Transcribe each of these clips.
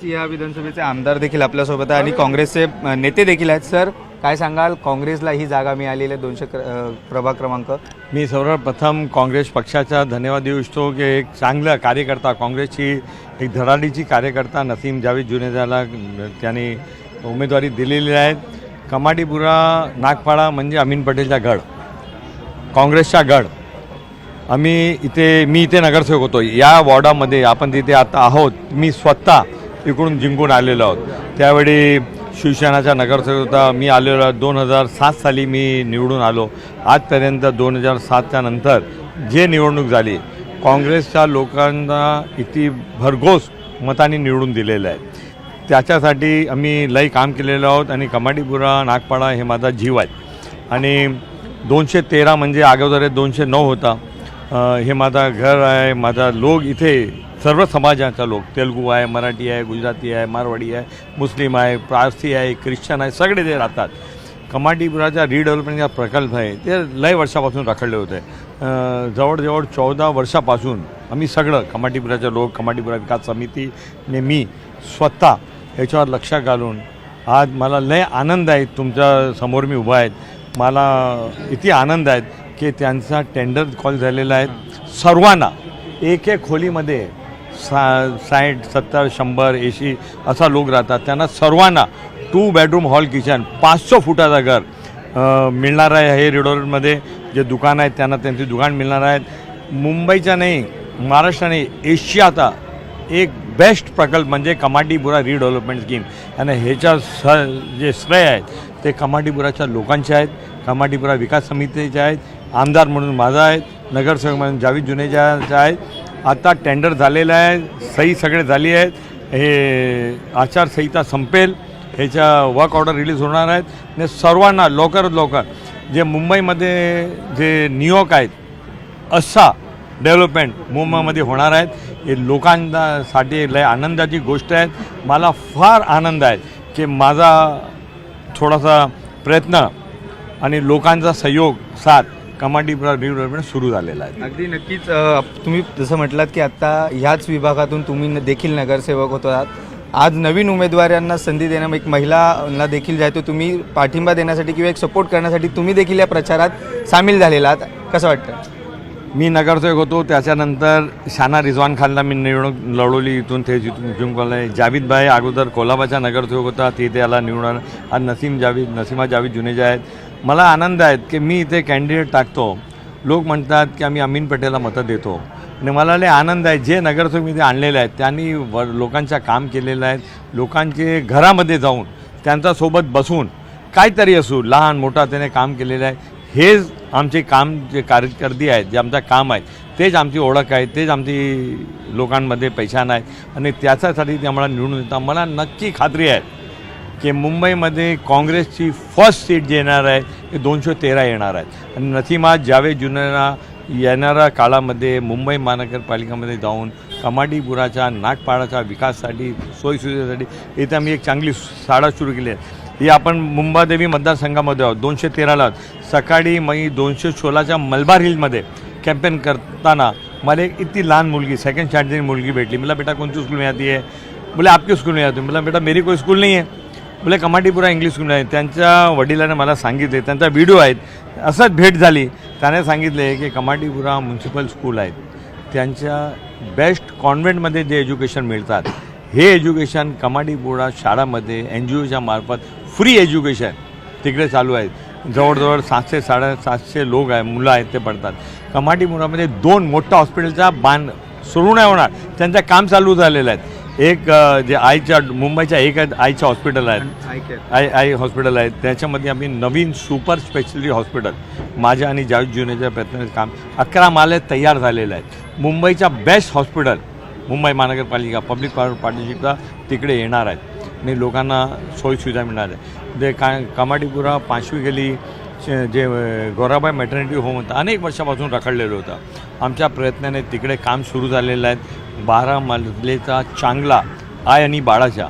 या विधानसभेचे आमदार देखील आपल्यासोबत आहे आणि काँग्रेसचे नेते देखील आहेत. सर, काय सांगाल, काँग्रेसला ही जागा मिळालेली आहे 200 प्रभाग क्रमांक. मी सर्वप्रथम काँग्रेस पक्षाचा धन्यवाद देऊ इच्छितो की एक चांगला कार्यकर्ता, काँग्रेसची एक धडाडीची कार्यकर्ता नसीम जावेद जुनेजाला त्यांनी उमेदवारी दिलेली आहे. कमाटीपुरा नागपाडा म्हणजे अमीन पटेलचा गड, काँग्रेसचा गड. मी इथे नगरसेवक होतो. या वॉर्डामध्ये आपण तिथे आता आहोत. मी स्वतः इकडून जिंकून आलेलो आहोत. त्यावेळी शिवसेनाचा नगरसेवक होता. मी आलेलो 2007 साली मी निवडून आलो. आजपर्यंत 2007च्या नंतर जे निवडणूक झाली, काँग्रेसच्या लोकांना इतकी भरघोस मतांनी निवडून दिलेलं आहे. त्याच्यासाठी आम्ही लई काम केलेलं आहोत आणि कमाटीपुरा नागपाडा हे माझा जीव आहे. आणि 213 म्हणजे अगोदर 209 होता. हे माझा घर आहे. माझा लोक इथे सर्व समाजाचा लोक, तेलुगू आहे, मराठी आहे, गुजराती आहे, मारवाडी आहे, मुस्लिम आहे, पारसी आहे, ख्रिश्चन आहे, सगळे जे राहतात. कमाटीपुराचा रिडेव्हलपमेंटचा प्रकल्प आहे ते लय वर्षापासून रखडले होते. जवळजवळ 14 वर्षापासून आम्ही सगळं कमाटीपुराचे लोक, कमाटीपुरा विकास समितीने मी स्वतः याच्यावर लक्ष घालून आज मला लय आनंद आहे. तुमच्या समोर मी उभा आहे. मला इतकी आनंद आहे की त्यांचा टेंडर कॉल झालेला आहे. सर्वांना एक खोलीमध्ये 60, 70, 100, 80 असा लोक राहतात. त्यांना सर्वांना 2 बेडरूम हॉल किचन 500 फुटाचं घर मिळणार आहे. हे रिडोरमध्ये जे दुकान आहेत त्यांना त्यांचे दुकान मिळणार आहेत. मुंबईचा नाही, महाराष्ट्र नाही, एशियाचा एक बेस्ट प्रकल्प म्हणजे कमाटीपुरा रिडेव्हलपमेंट स्कीम. आणि ह्याच्या जे श्रेय आहेत ते कमाटीपुराच्या लोकांचे आहेत, कमाटीपुरा विकास समितीचे आहेत. आमदार म्हणून माझा आहे, नगरसेवक म्हणून जावेद जुनेजाचा आहे. आता टेंडर झालेलं आहे, सही सगळे झाली आहेत. हे आचारसंहिता संपेल, ह्याच्या वर्क ऑर्डर रिलीज होणार आहेत. आणि सर्वांना लवकरात लवकर जे मुंबईमध्ये जे नियोग आहेत असा डेव्हलपमेंट मुंबईमध्ये होणार आहेत. हे लोकांसाठी लय आनंदाची गोष्ट आहे. मला फार आनंद आहे की माझा थोडासा प्रयत्न आणि लोकांचा सहयोग साथ कमाटीपुरा रिडेव्हलपमेंट सुरू झालेला आहे. अगदी नक्कीच. तुम्ही जसं म्हटलात की आत्ता ह्याच विभागातून तुम्ही देखील नगरसेवक होतात. आज नवीन उमेदवारांना संधी देणं, एक महिलांना देखील जे आहे तो तुम्ही पाठिंबा देण्यासाठी किंवा एक सपोर्ट करण्यासाठी तुम्ही देखील या प्रचारात सामील झालेला आहात. कसं वाटतं? मी नगरसेवक होतो, त्याच्यानंतर शाना रिजवान खानला मी निवडणूक लढवली. इथून ते जिंकून आले. जावेदभाई अगोदर कोल्हापूरचा नगरसेवक होता, तिथे याला निवडून. आज नसीमा जावेद जुनेजा आहेत. मला आनंद आहे की मी इथे कॅन्डिडेट टाकतो. लोक म्हणतात की आम्ही अमीन पटेलला मतं देतो. आणि मला लय आनंद आहे जे नगरसेवक मी इथे आणलेले आहेत त्यांनी लोकांचं काम केलेलं आहे. लोकांचे घरामध्ये जाऊन त्यांच्यासोबत बसून काहीतरी असू लहान मोठा त्याने काम केलेलं आहे. हेच आमचे काम, जे कार्यकर्ते आहेत, जे आमचं काम आहे तेच आमची ओळख आहे, तेच आमची लोकांमध्ये पहचान आहे. आणि त्याच्यासाठी ते आम्हाला निवडून देतात. मला नक्की खात्री आहे की मुंबईमध्ये काँग्रेसची फर्स्ट सीट जे येणार आहे ते 213 येणार आहेत. आणि नसीमा जावेद जुनेजा येणाऱ्या काळामध्ये मुंबई महानगरपालिकेमध्ये जाऊन कमाटीपुराच्या नागपाडाच्या विकासासाठी, सोयीसुविधेसाठी इथे आम्ही एक चांगली शाळा सुरू केली आहे. ही आपण मुंबादेवी मतदारसंघामध्ये आहोत, 213ला आहोत. सकाळी मी 216च्या मलबार हिलमध्ये कॅम्पेन करताना मला एक इतकी लहान मुलगी, सेकंड स्टँडर्डची मुलगी भेटली. मला बेटा कोणती स्कूल में आती है? बोले आपकी स्कूल में आती. मला बेटा मेरी कोई स्कूल नहीं है. बोले कमाटीपुरा इंग्लिश स्कूल आहे. त्यांच्या वडिलांनी मला सांगितले, त्यांचा व्हिडिओ आहेत, असंच भेट झाली. त्याने सांगितले की कमाटीपुरा म्युन्सिपल स्कूल आहेत, त्यांच्या बेस्ट कॉन्व्हेंटमध्ये जे एज्युकेशन मिळतात हे एज्युकेशन कमाटीपुरा शाळामध्ये NGOच्या मार्फत फ्री एज्युकेशन तिकडे चालू आहे. जवळजवळ 700-750 लोक आहे, मुलं आहेत, ते पडतात. कमाटीपुरामध्ये 2 मोठ्या हॉस्पिटलचा सुरू नाही होणार, त्यांचं काम चालू झालेलं आहे. एक जे मुंबईच्या एक आईचं हॉस्पिटल आहे, आई हॉस्पिटल आहे, त्याच्यामध्ये आम्ही नवीन सुपर स्पेशालिटी हॉस्पिटल माझ्या आणि जावेद जुनेजा प्रयत्नाचं काम 11 माले तयार झालेलं आहे. मुंबईच्या बेस्ट हॉस्पिटल मुंबई महानगरपालिका पब्लिक पार्टनरशिपचा तिकडे येणार आहेत आणि लोकांना सोयीसुविधा मिळणार आहे. जे कमाटीपुरा 5वी गली जे गौराबाई मॅटर्निटी होम होतं, अनेक वर्षापासून रखडलेलं होतं. आमच्या प्रयत्नाने तिकडे काम सुरू झालेलं आहे. 12 मजलेचा चांगला आई आणि बाळाच्या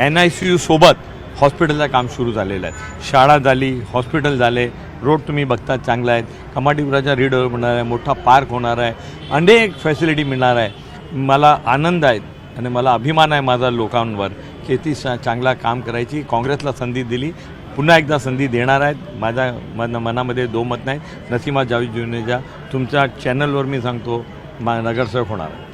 NICU सोबत हॉस्पिटलचं काम सुरू झालेलं आहे. शाळा झाली, हॉस्पिटल झाले, रोड तुम्ही बघता चांगला आहेत. कमाटीपुराचा रिडेव्हलप होणार आहे, मोठा पार्क होणार आहे, अनेक फॅसिलिटी मिळणार आहे. मला आनंद आहे आणि मला अभिमान आहे माझा लोकांवर की ती चांगला काम करायची. काँग्रेसला संधी दिली, पुन्हा एकदा संधी देणार आहेत. माझ्या मनामध्ये दो मत नाही. नसीमा जावेद जुनेजा तुमच्या चॅनलवर मी सांगतो नगरसेवक होणार आहे.